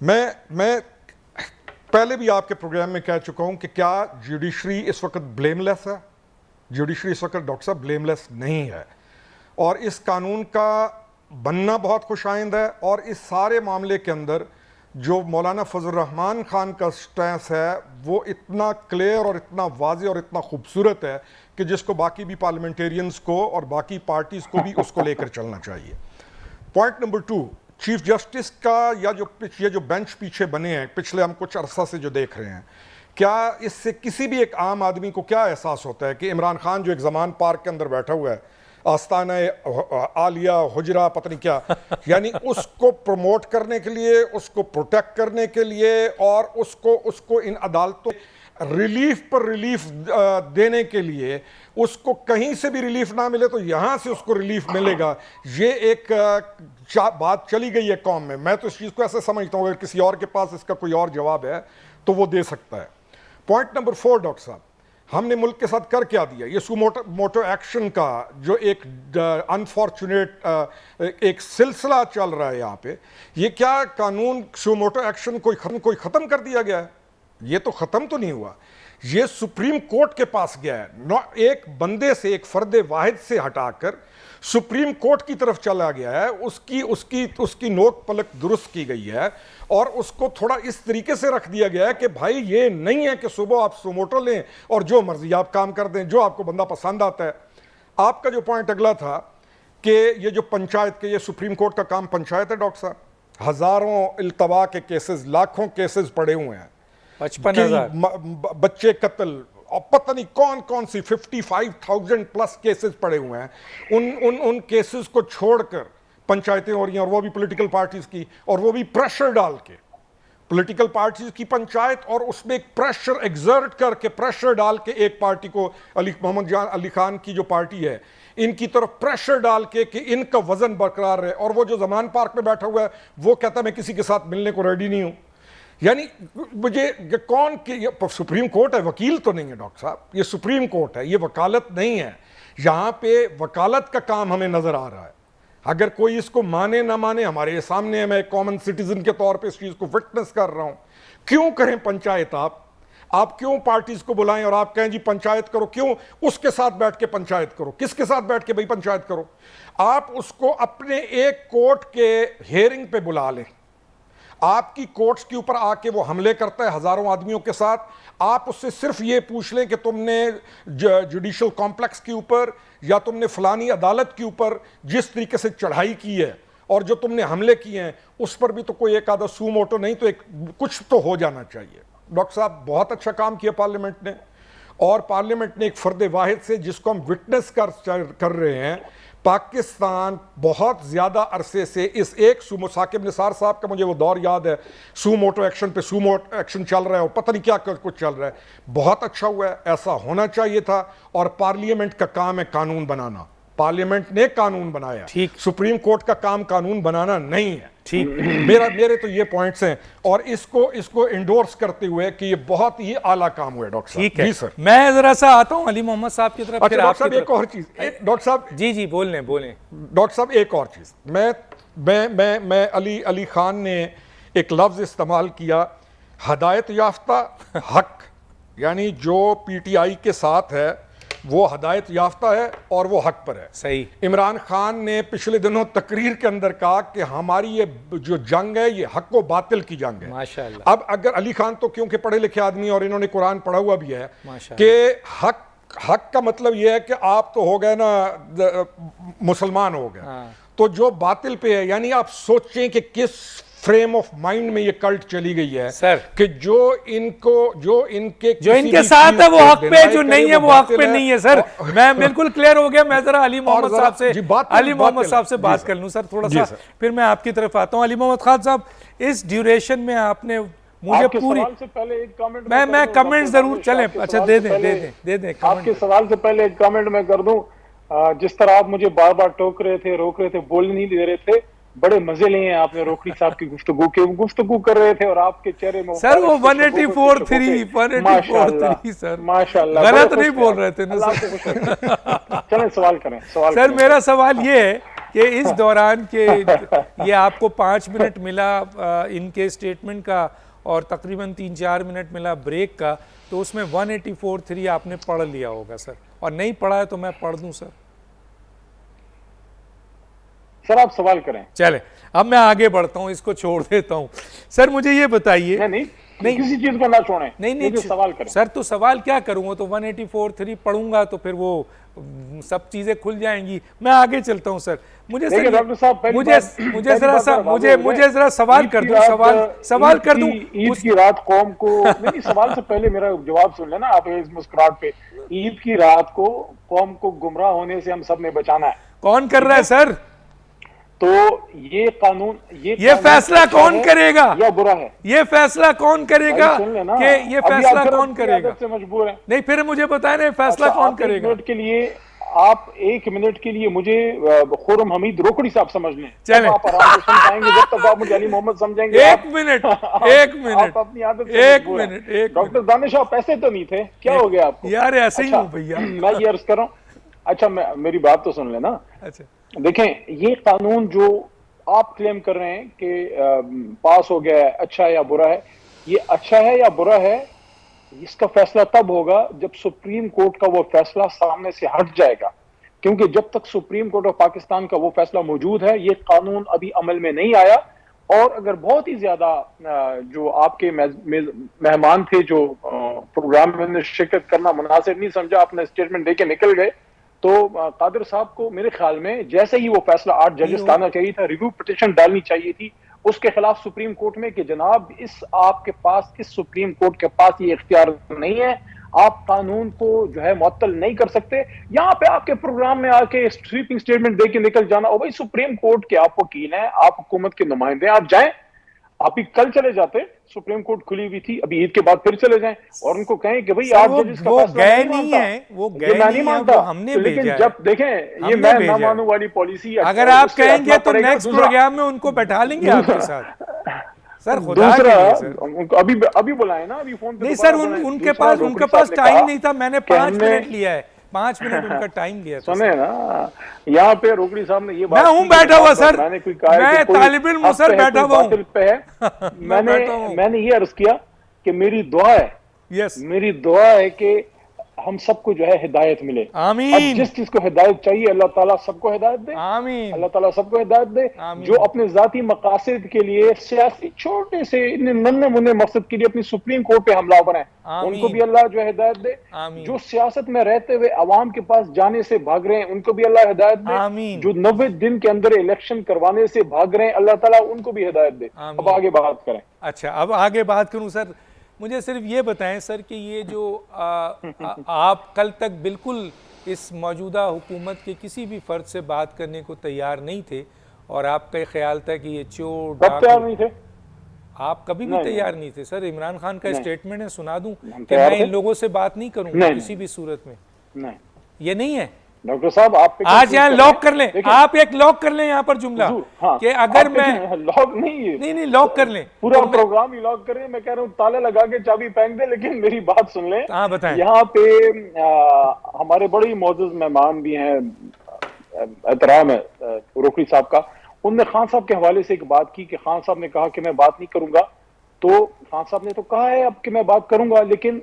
Speaker 4: मैं पहले भी आपके प्रोग्राम में कह चुका हूँ कि क्या जुडिशरी इस वक्त ब्लेमलेस है? जुडिशरी इस वक्त डॉक्टर साहब ब्लेमलेस नहीं है, और इस कानून का बनना बहुत खुशाइंद है। और इस सारे मामले के अंदर जो मौलाना फजल रहमान खान का स्टैंस है वो इतना क्लियर और इतना वाज़े और इतना खूबसूरत है कि जिसको बाकी भी पार्लियामेंटेरियंस को और बाकी पार्टीज़ को भी उसको लेकर चलना चाहिए। पॉइंट नंबर 2, चीफ जस्टिस का ये जो बेंच पीछे बने हैं पिछले हम कुछ अरसा से जो देख रहे हैं, क्या इससे किसी भी एक आम आदमी को क्या एहसास होता है कि इमरान खान जो एक ज़मान पार्क के अंदर बैठा हुआ है, आस्ताना आलिया हुजरा पता नहीं क्या, यानी उसको प्रमोट करने के लिए, उसको प्रोटेक्ट करने के लिए, और उसको इन अदालतों रिलीफ पर रिलीफ देने के लिए, उसको कहीं से भी रिलीफ ना मिले तो यहाँ से उसको रिलीफ मिलेगा, ये एक बात चली गई है कौम में। मैं तो इस चीज़ को ऐसे समझता हूँ, अगर किसी और के पास इसका कोई और जवाब है तो वो दे सकता है। पॉइंट नंबर 4, डॉक्टर साहब, हमने मुल्क के साथ कर क्या दिया? ये सुमोटो एक्शन का जो एक अनफॉर्चुनेट एक सिलसिला चल रहा है यहाँ पे, ये क्या कानून सुमोटो एक्शन कोई ख़त्म कर दिया गया है? ये तो ख़त्म तो नहीं हुआ। ये सुप्रीम कोर्ट के पास गया है, एक बंदे से, एक फर्दे वाहिद से हटाकर सुप्रीम कोर्ट की तरफ चला गया है। उसकी उसकी उसकी नोक पलक दुरुस्त की गई है और उसको थोड़ा इस तरीके से रख दिया गया है कि भाई ये नहीं है कि सुबह आप सुमोटो लें और जो मर्जी आप काम कर दें, जो आपको बंदा पसंद आता है। आपका जो पॉइंट अगला था कि ये जो पंचायत के, ये सुप्रीम कोर्ट का काम पंचायत है डॉक्टर साहब, हजारों इल्तवा के केसेस, लाखों केसेस पड़े हुए हैं,
Speaker 1: 55,000
Speaker 4: बच्चे कत्ल और पता नहीं कौन कौन सी 55,000 प्लस केसेस पड़े हुए हैं। उन केसेस को छोड़कर पंचायतें हो रही हैं, और वो भी पॉलिटिकल पार्टीज की, और वो भी प्रेशर डाल के, पॉलिटिकल पार्टीज की पंचायत, और उसमें एक प्रेशर एग्जर्ट करके, प्रेशर डाल के एक पार्टी को, मोहम्मद अली खान की जो पार्टी है, इनकी तरफ प्रेशर डाल के कि इनका वजन बरकरार रहे। और वो जो जमान पार्क में बैठा हुआ है वो कहता है मैं किसी के साथ मिलने को रेडी नहीं हूं। यानी मुझे कौन कि ये सुप्रीम कोर्ट है, वकील तो नहीं है डॉक्टर साहब, ये सुप्रीम कोर्ट है, ये वकालत नहीं है। यहां पे वकालत का काम हमें नजर आ रहा है। अगर कोई इसको माने ना माने, हमारे सामने है, मैं एक कॉमन सिटीजन के तौर पे इस चीज को विटनेस कर रहा हूं। क्यों करें पंचायत? आप क्यों पार्टीज को बुलाएं और आप कहें जी पंचायत करो? क्यों उसके साथ बैठ के पंचायत करो? किसके साथ बैठ के भाई पंचायत करो? आप उसको अपने एक कोर्ट के हियरिंग पे बुला लें। आपकी कोर्ट्स के ऊपर आके वो हमले करता है हजारों आदमियों के साथ, आप उससे सिर्फ ये पूछ लें कि तुमने जुडिशल कॉम्प्लेक्स के ऊपर या तुमने फलानी अदालत के ऊपर जिस तरीके से चढ़ाई की है और जो तुमने हमले किए हैं उस पर भी तो कोई एक आधा सू मोटो नहीं तो एक कुछ तो हो जाना चाहिए। डॉक्टर साहब बहुत अच्छा काम किया पार्लियामेंट ने, और पार्लियामेंट ने एक फर्द वाहिद से, जिसको हम विटनेस कर रहे हैं, पाकिस्तान बहुत ज्यादा अरसे से इस एक सूमो, साकिब निसार साहब का मुझे वो दौर याद है, सूमोटो एक्शन पे सूमोटो एक्शन चल रहा है और पता नहीं क्या कुछ चल रहा है। बहुत अच्छा हुआ है, ऐसा होना चाहिए था। और पार्लियामेंट का काम है कानून बनाना, पार्लियामेंट ने कानून बनाया,
Speaker 1: ठीक।
Speaker 4: सुप्रीम कोर्ट का काम कानून बनाना नहीं है।
Speaker 1: ठीक,
Speaker 4: मेरे तो ये पॉइंट्स हैं, और इसको इंडोर्स करते हुए कि ये बहुत ही आला काम हुआ है डॉक्टर साहब।
Speaker 1: ठीक है।
Speaker 4: जी सर,
Speaker 1: मैं जरा सा आता हूं अली मोहम्मद साहब की तरफ।
Speaker 4: अच्छा
Speaker 1: फिर
Speaker 4: डॉक्टर
Speaker 1: आपकी
Speaker 4: साहब एक
Speaker 1: तरफ।
Speaker 4: और चीज, डॉक्टर साहब
Speaker 1: जी बोलें।
Speaker 4: डॉक्टर साहब एक और चीज, मैं अली खान ने एक लफ्ज इस्तेमाल किया, हदायत याफ्ता हक, यानी जो पीटीआई के साथ है वो हदायत याफ्ता है और वो हक पर है।
Speaker 1: सही।
Speaker 4: इमरान खान ने पिछले दिनों तकरीर के अंदर कहा कि हमारी ये जो जंग है ये हक व बातिल की जंग है।
Speaker 1: माशाअल्लाह।
Speaker 4: अब अगर अली खान तो क्योंकि पढ़े लिखे आदमी और इन्होंने कुरान पढ़ा हुआ भी है
Speaker 1: माशाअल्लाह।
Speaker 4: कि हक का मतलब ये है कि आप तो हो गए ना मुसलमान हो गए।
Speaker 1: हाँ।
Speaker 4: तो जो बातिल पे है, यानी आप सोचें कि किस फ्रेम ऑफ माइंड में ये कल्ट चली गई है
Speaker 1: सर,
Speaker 4: कि जो इनके
Speaker 1: साथ है वो हक पे, जो नहीं है वो हक पे नहीं है। सर मैं बिल्कुल क्लियर हो गया। मैं जरा अली मोहम्मद साहब से बात कर लूं सर थोड़ा सा, फिर मैं आपकी तरफ आता हूं। अली मोहम्मद खान साहब, इस ड्यूरेशन में आपने मुझे पूरी
Speaker 3: से पहले एक कमेंट
Speaker 1: मैं कमेंट जरूर चले। अच्छा दे दें
Speaker 3: आपके सवाल से पहले एक कमेंट मैं कर दूं। जिस तरह आप मुझे बार बार रोक रहे थे, बोल नहीं दे रहे थे, बड़े मजे लिए हैं आपने रोकड़ी साहब की गुफ्तगू कर रहे थे और आपके चेहरे में
Speaker 1: सर वो 184.3 सर
Speaker 3: माशाल्लाह
Speaker 1: गलत नहीं बोल रहे थे ना सर।
Speaker 3: चलें सवाल करें।
Speaker 1: सर मेरा सवाल ये है कि इस दौरान के ये आपको 5 मिनट मिला इनके स्टेटमेंट का और तकरीबन 3-4 मिनट मिला ब्रेक का, तो उसमें 184.3 आपने पढ़ लिया होगा सर, और नहीं पढ़ा है तो मैं पढ़ दूं सर।
Speaker 3: सर आप सवाल करें।
Speaker 1: चले अब मैं आगे बढ़ता हूं, इसको छोड़ देता हूं। सर मुझे ये बताइए।
Speaker 3: नहीं किसी चीज को ना छोड़ें।
Speaker 1: नहीं
Speaker 3: सवाल करें
Speaker 1: सर। तो सवाल क्या करूंगा, तो 184.3 पढ़ूंगा तो फिर वो सब चीजें खुल जाएंगी। मैं आगे चलता हूं सर। मुझे
Speaker 3: डॉक्टर साहब
Speaker 1: मुझे जरा सवाल कर दूं। सवाल कर दूं।
Speaker 3: ईद की रात कौम को नहीं, सवाल से पहले मेरा जवाब सुन लेना आप इस मुस्कुराहट पे। ईद की रात को कौम को गुमराह होने से हम सब ने बचाना है।
Speaker 1: कौन कर रहा है सर?
Speaker 3: तो ये कानून
Speaker 1: ये फैसला कौन करेगा
Speaker 3: या बुरा है?
Speaker 1: ये फैसला कौन करेगा कि ये फैसला कौन करेगा?
Speaker 3: से मजबूर है।
Speaker 1: नहीं फिर मुझे बताए ना फैसला कौन करेगा?
Speaker 3: 1 मिनट के लिए आप 1 मिनट के लिए मुझे खुर्रम हमीद रोकड़ी साहब समझ लें।
Speaker 1: चलें
Speaker 3: आप आराम से समझाएंगे, जब तक आप मुझे अली मोहम्मद समझेंगे।
Speaker 1: 1 मिनट
Speaker 3: आप अपनी आदत से
Speaker 1: 1 मिनट
Speaker 3: डॉक्टर दानिश आप ऐसे तो नहीं थे, क्या हो गया आपको?
Speaker 1: यार ऐसे ही हूँ भैया।
Speaker 3: मैं ये अर्ज कर रहा हूँ। अच्छा मेरी बात तो सुन लेना।
Speaker 1: अच्छा
Speaker 3: देखें, ये कानून जो आप क्लेम कर रहे हैं कि पास हो गया है, अच्छा है या बुरा है, ये अच्छा है या बुरा है इसका फैसला तब होगा जब सुप्रीम कोर्ट का वो फैसला सामने से हट जाएगा, क्योंकि जब तक सुप्रीम कोर्ट ऑफ पाकिस्तान का वो फैसला मौजूद है, ये कानून अभी अमल में नहीं आया। और अगर बहुत ही ज्यादा जो आपके मेहमान थे जो प्रोग्राम में शिरकत करना मुनासिब नहीं समझा, अपने स्टेटमेंट देके निकल गए, तो कादिर साहब को मेरे ख्याल में जैसे ही वो फैसला 8 जजेस का आना चाहिए था, रिव्यू पिटीशन डालनी चाहिए थी उसके खिलाफ सुप्रीम कोर्ट में कि जनाब इस सुप्रीम कोर्ट के पास ये इख्तियार नहीं है, आप कानून को जो है मुअत्तल नहीं कर सकते। यहाँ पे आपके प्रोग्राम में आके स्वीपिंग स्टेटमेंट दे के निकल जाना, और भाई सुप्रीम कोर्ट के आप वकील हैं, आप हुकूमत के नुमाइंदे, आप जाएं, आप ही कल चले जाते, सुप्रीम कोर्ट खुली हुई थी, अभी ईद के बाद फिर चले जाएं और उनको कहें कि भाई आप जज इसका फैसला
Speaker 1: गए नहीं है, वो गए नहीं मानता, वो हमने
Speaker 3: लेकिन जब देखें ये मैं ना मानू वाली पॉलिसी,
Speaker 1: अगर आप कहेंगे तो नेक्स्ट प्रोग्राम में उनको बैठा लेंगे आपके साथ सर।
Speaker 3: दूसरा उनको अभी बुलाए ना, अभी फोन पे
Speaker 1: नहीं सर, उनके पास टाइम नहीं था, मैंने 5 मिनट लिया है, 5 मिनट उनका टाइम लिया था।
Speaker 3: सुने ना, यहाँ पे रोकड़ी साहब ने ये बात,
Speaker 1: मैं हूँ बैठा हुआ सर, मैं तालिब इल्म हूँ सर, बैठा हुआ हूँ।
Speaker 3: मैंने ये अर्ज किया कि मेरी दुआ है, मेरी दुआ है कि हम सबको जो है हिदायत मिले, आमीन। जिस चीज को हिदायत चाहिए अल्लाह ताला सबको हिदायत दे, आमीन। अल्लाह ताला सबको हिदायत दे, जो अपने जाती मकासद के लिए सियासी छोटे से नन्हे मुन्ने मकसद के लिए अपनी सुप्रीम कोर्ट पे हमलावर हैं, उनको भी अल्लाह जो है हिदायत दे, जो सियासत में रहते हुए अवाम के पास जाने से भाग रहे हैं उनको भी अल्लाह हिदायत दे, जो 90 दिन के अंदर इलेक्शन करवाने से भाग रहे हैं अल्लाह ताला उनको भी हिदायत दे। अब आगे बात करें।
Speaker 1: अच्छा, अब आगे बात करूं सर, मुझे सिर्फ ये बताएं सर कि ये जो आप कल तक बिल्कुल इस मौजूदा हुकूमत के किसी भी फर्द से बात करने को तैयार नहीं थे और आपका ख्याल था कि ये चोर
Speaker 3: तैयार नहीं थे,
Speaker 1: आप कभी भी तैयार नहीं थे सर। इमरान खान का स्टेटमेंट है, सुना दूं कि मैं इन लोगों से बात नहीं करूंगा किसी भी सूरत में।
Speaker 3: नहीं,
Speaker 1: ये नहीं है
Speaker 3: डॉक्टर साहब, आप
Speaker 1: आज यहाँ लॉक कर लें, आप एक लॉक कर लें यहाँ पर जुमला, कि अगर मैं
Speaker 3: लॉक नहीं
Speaker 1: लॉक कर लें,
Speaker 3: पूरा प्रोग्राम ही लॉक कर रहे हैं। मैं कह रहा हूँ ताले लगा के चाबी फेंक दे, लेकिन मेरी बात सुन लें।
Speaker 1: हाँ बताएं।
Speaker 3: यहाँ पे हमारे बड़े ही मौजूद मेहमान भी हैं, एहतराम है रोकड़ी साहब का, उनने खान साहब के हवाले से एक बात की कि खान साहब ने कहा कि मैं बात नहीं करूंगा, तो खान साहब ने तो कहा है अब कि मैं बात करूंगा, लेकिन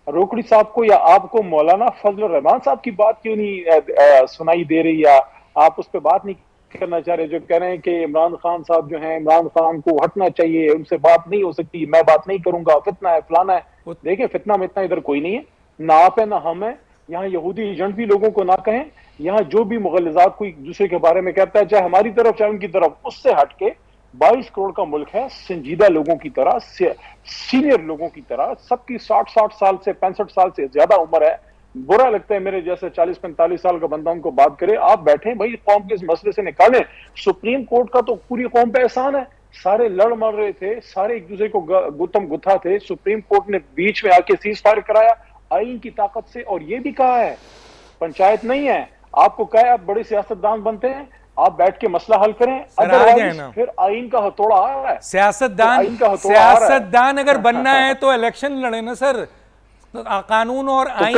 Speaker 3: रोकड़ी साहब को या आपको मौलाना फजल रहमान साहब की बात क्यों नहीं सुनाई दे रही, या आप उस पर बात नहीं करना चाह रहे, जो कह रहे हैं कि इमरान खान साहब जो हैं, इमरान खान को हटना चाहिए, उनसे बात नहीं हो सकती, मैं बात नहीं करूंगा, फितना है, फलाना है। देखें, फितना में इतना इधर कोई नहीं है, ना आप है ना हम है। यहाँ यहूदी एजेंट भी लोगों को ना कहें, यहाँ जो भी मुगलजात कोई दूसरे के बारे में कहता है, चाहे हमारी तरफ चाहे उनकी तरफ, उससे हटके 22 करोड़ का मुल्क है, संजीदा लोगों की तरह, सीनियर लोगों की तरह, सबकी 60 साल से 65 साल से ज्यादा उम्र है। बुरा लगता है मेरे जैसे 40-45 साल का बंदा उनको बात करे। आप बैठे भाई, कौम के इस मसले से निकालें। सुप्रीम कोर्ट का तो पूरी कौम पे एहसान है, सारे लड़ मर रहे थे, सारे एक दूसरे को गुत्तम गुत्था थे, सुप्रीम कोर्ट ने बीच में आके सीज फायर कराया आईन की ताकत से, और ये भी कहा है पंचायत नहीं है, आपको कहा है आप बड़े सियासतदान बनते हैं, आप बैठ के मसला हल करें, अदरवाइज फिर आईन का हथौड़ा आ रहा है।
Speaker 1: सियासतदान अगर बनना है तो इलेक्शन लड़े ना सर, कानून और आईन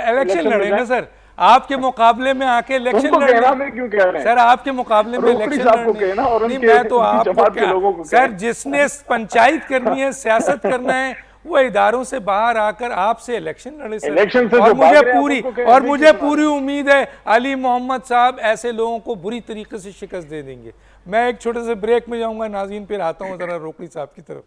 Speaker 1: इलेक्शन लड़े ना सर, आपके मुकाबले में आके इलेक्शन लड़े
Speaker 3: क्यों कह रहे हैं
Speaker 1: सर, आपके मुकाबले में इलेक्शन लड़ने, मैं तो आपको सर, जिसने पंचायत करनी है, सियासत करना है, वो इदारों से बाहर आकर आपसे इलेक्शन लड़े सर। और मुझे पूरी उम्मीद है अली मोहम्मद साहब ऐसे लोगों को बुरी तरीके से शिकस्त दे देंगे। मैं एक छोटे से ब्रेक में जाऊंगा नाज़रीन, फिर आता हूं जरा रोकड़ी साहब की तरफ।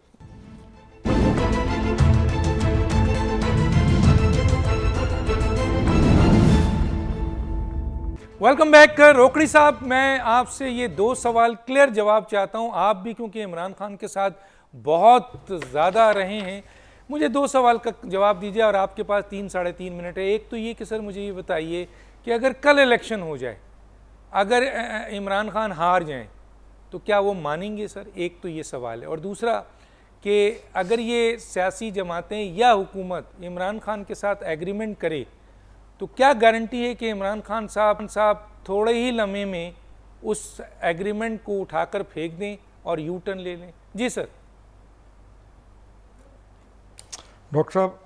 Speaker 1: वेलकम बैक रोकड़ी साहब, मैं आपसे ये 2 सवाल क्लियर जवाब चाहता हूं, आप भी क्योंकि इमरान खान के साथ बहुत ज़्यादा रहे हैं, मुझे 2 सवाल का जवाब दीजिए और आपके पास 3-3.5 मिनट है। एक तो ये कि सर मुझे ये बताइए कि अगर कल इलेक्शन हो जाए, अगर इमरान खान हार जाएं तो क्या वो मानेंगे सर? एक तो ये सवाल है। और दूसरा कि अगर ये सियासी जमातें या हुकूमत इमरान खान के साथ एग्रीमेंट करे तो क्या गारंटी है कि इमरान खान साहब थोड़े ही लम्हे में उस एग्रीमेंट को उठाकर फेंक दें और यू टर्न ले लें? जी सर।
Speaker 4: डॉक्टर साहब,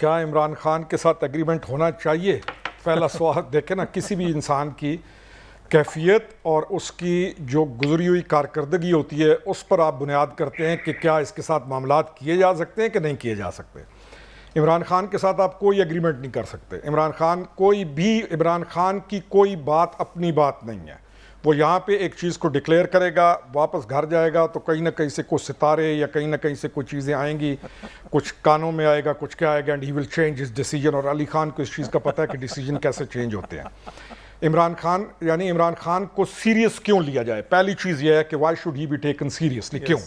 Speaker 4: क्या इमरान खान के साथ एग्रीमेंट होना चाहिए? पहला सवाल देखें ना, किसी भी इंसान की कैफियत और उसकी जो गुजरी हुई कारकर्दगी होती है उस पर आप बुनियाद करते हैं कि क्या इसके साथ मामलात किए जा सकते हैं कि नहीं किए जा सकते। इमरान खान के साथ आप कोई एग्रीमेंट नहीं कर सकते। इमरान खान की कोई बात अपनी बात नहीं है। वो यहाँ पे एक चीज़ को डिक्लेयर करेगा, वापस घर जाएगा तो कहीं ना कहीं से कुछ सितारे या कहीं ना कहीं से कुछ चीज़ें आएंगी, कुछ कानों में आएगा, कुछ क्या आएगा, and he will change his decision. और अली खान को इस चीज़ का पता है कि डिसीजन कैसे चेंज होते हैं। इमरान खान को सीरियस क्यों लिया जाए? पहली चीज़ यह है कि why should he be taken seriously, क्यों?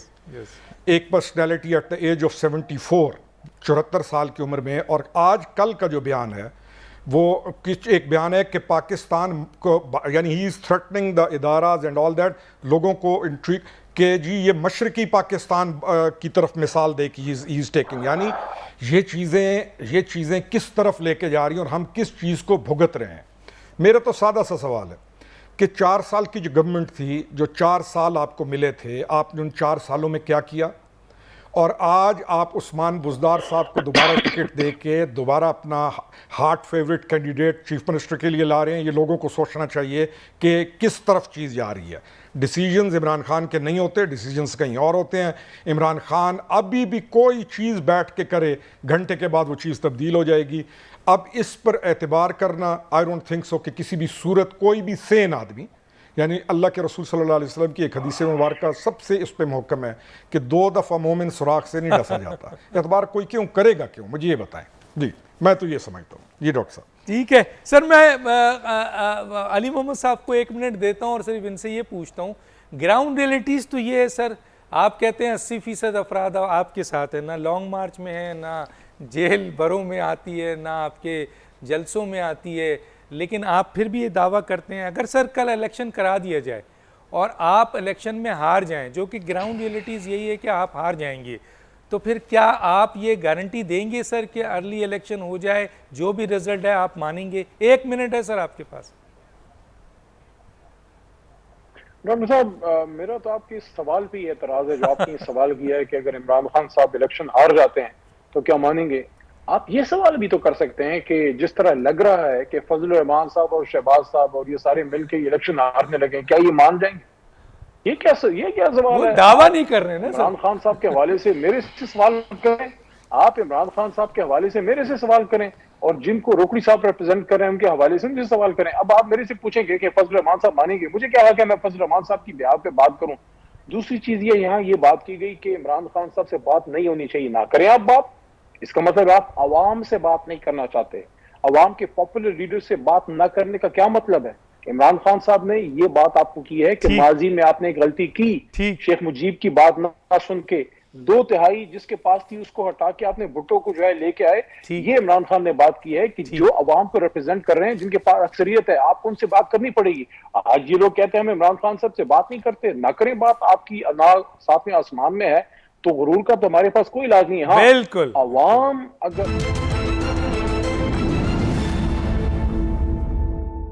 Speaker 4: एक personality at the age of 74, 74 साल की उम्र में, और आज कल का जो बयान है वो एक बयान है कि पाकिस्तान को, यानी ही इज़ थ्रेटनिंग द इदाराज एंड ऑल दैट, लोगों को इंट्रीग कि जी ये मशरकी पाकिस्तान की तरफ मिसाल दे कि ही इज़ टेकिंग, यानी ये चीज़ें किस तरफ लेके जा रही हैं और हम किस चीज़ को भुगत रहे हैं। मेरा तो सादा सा सवाल है कि 4 साल की जो गवर्नमेंट थी, जो 4 साल आपको मिले थे, आपने उन 4 सालों में क्या किया? और आज आप उस्मान बुज़दार साहब को दोबारा टिकट दे के दोबारा अपना heart favourite candidate chief minister के लिए ला रहे हैं। ये लोगों को सोचना चाहिए कि किस तरफ चीज़ जा रही है। डिसीजंस इमरान खान के नहीं होते, डिसीजंस कहीं और होते हैं। इमरान खान अभी भी कोई चीज़ बैठ के करे, घंटे के बाद वो चीज़ तब्दील हो जाएगी। अब इस पर एतबार करना, आई डोंट थिंक सो कि किसी भी सूरत कोई भी सेन आदमी, यानी अल्लाह के रसूल सल्लल्लाहु अलैहि वसल्लम की एक हदीस मुबारक सबसे इस पे मुहक्कम है कि 2 दफ़ा मोमिन सुराख से नहीं डसा जाता। एतबार कोई क्यों करेगा, क्यों? मुझे ये बताएं जी, मैं तो ये समझता हूँ। जी डॉक्टर साहब।
Speaker 1: ठीक है सर, मैं अली मोहम्मद साहब को 1 मिनट देता हूँ और सिर्फ इनसे ये पूछता हूँ, ग्राउंड रियलिटीज़ तो ये है सर, आप कहते हैं 80% अफराद आपके साथ है, ना लॉन्ग मार्च में है, ना जेल बरों में आती है, ना आपके जलसों में आती है, लेकिन आप फिर भी ये दावा करते हैं अगर सर कल इलेक्शन करा दिया जाए और आप इलेक्शन में हार जाएं, जो कि ग्राउंड रियलिटीज़ यही है कि आप हार जाएंगे, तो फिर क्या आप ये गारंटी देंगे सर कि अर्ली इलेक्शन हो जाए, जो भी रिजल्ट है आप मानेंगे? 1 मिनट है सर आपके पास।
Speaker 3: डॉक्टर साहब, मेरा तो आपके इस सवाल पे ही एतराज है जो आपने सवाल किया है कि अगर इमरान खान साहब इलेक्शन हार जाते हैं तो क्या मानेंगे। आप ये सवाल भी तो कर सकते हैं कि जिस तरह लग रहा है कि फजल रहमान साहब और शहबाज साहब और ये सारे मिलकर इलेक्शन हारने लगे, क्या ये मान जाएंगे? ये क्या सवाल है?
Speaker 1: दावा नहीं कर रहे हैं ना
Speaker 3: इमरान खान साहब के हवाले से मेरे से सवाल करें, आप इमरान खान साहब के हवाले से मेरे से सवाल करें, और जिनको रोकड़ी साहब रिप्रेजेंट कर रहे हैं उनके हवाले से मुझे सवाल करें। अब आप मेरे से पूछेंगे कि फजल रहमान साहब मानेंगे, मुझे क्या है मैं फजल रहमान साहब की ब्याह पे बात करूं। दूसरी चीज ये यहाँ ये बात की गई कि इमरान खान साहब से बात नहीं होनी चाहिए, ना करें आप बात। इसका मतलब आप अवाम से बात नहीं करना चाहते। अवाम के पॉपुलर लीडर से बात ना करने का क्या मतलब है? इमरान खान साहब ने ये बात आपको की है कि माजी में आपने एक गलती की, शेख मुजीब की बात ना सुन के 2/3 जिसके पास थी उसको हटा के आपने भुट्टो को जो है लेके आए। ये इमरान खान ने बात की है कि जो अवाम को रिप्रेजेंट कर रहे हैं, जिनके पास अक्सरियत है, आपको उनसे बात करनी पड़ेगी। आज ये लोग कहते हैं हम इमरान खान साहब से बात नहीं करते, ना करें बात, आपकी अनाज सातवें आसमान में है, तो गुरूर का तो हमारे पास कोई इलाज नहीं है। हाँ,
Speaker 1: बिल्कुल
Speaker 3: अवाम अगर